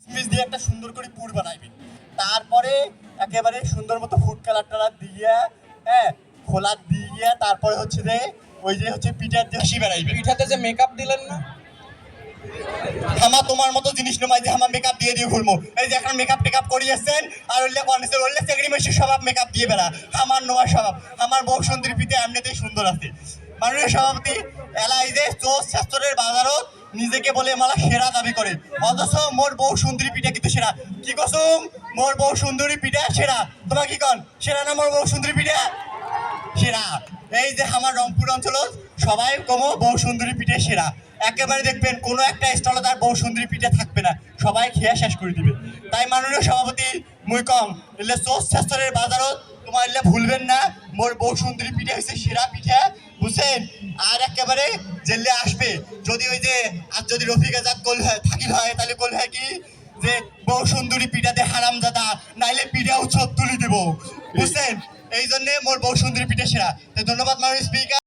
কিশমিশ দিয়ে একটা সুন্দর করে পুর বানাইবেন। তারপরে একেবারে সুন্দর মতো ফুড কালার টালার দিয়ে, হ্যাঁ, খোলা দিয়ে তারপরে হচ্ছে যে ওই যে হচ্ছে পিঠার যে হাসি বেড়াইবে। পিঠাতে যে মেকআপ দিলেন না, আমার তোমার মতো জিনিস নয় যে আমার মেকআপ দিয়ে দিয়ে ঘুরবো। এই যে এখন মেকআপ টেকআপ করিয়েছেন আর ওইলে কনসে ওইলে চাকরি মেশির স্বভাব মেকআপ দিয়ে বেড়া। আমার নয় স্বভাব, আমার বউ সুন্দরী পিঠে এমনিতেই সুন্দর আছে। মাননীয় সভাপতি এলাই যে চোর শাস্ত্রের বাজারত নিজেকে বলে মালা সেরা দাবি করে, অথচ মোর বউ সুন্দরী পিঠা কিন্তু সেরা। কি কসম, মোর বউ সুন্দরী পিঠা সেরা। তোমার কি কন সেরা না মোর বউ সুন্দরী পিঠা সেরা? এই যে আমার রংপুর অঞ্চল সবাই কমো বউ সুন্দরী পিঠে সেরা। একেবারে দেখবেন কোনো একটা স্টলে তার বউ সুন্দরী পিঠে থাকবে না, সবাই খেয়ে শেষ করে দিবে। তাই মাননীয় সভাপতি মুই কম এলে চোর শাস্ত্রের বাজারত তোমার এলে ভুলবেন না, মোর বউ সুন্দরী পিঠে হয়েছে সেরা পিঠা, বুঝছেন? আর একেবারে জেলে আসবে যদি ওই যে আর যদি রফিক আজাদ কল হয় থাকিল হয় তাহলে কল হয় কি যে বউ সুন্দরী পিঠাতে হারামজাদা, নাইলে পিঠা উৎসব তুলি দেব, বুঝছেন? এই জন্যে মোর বউ সুন্দরী পিঠে সেরা। তো ধন্যবাদ মাননীয় স্পিকার।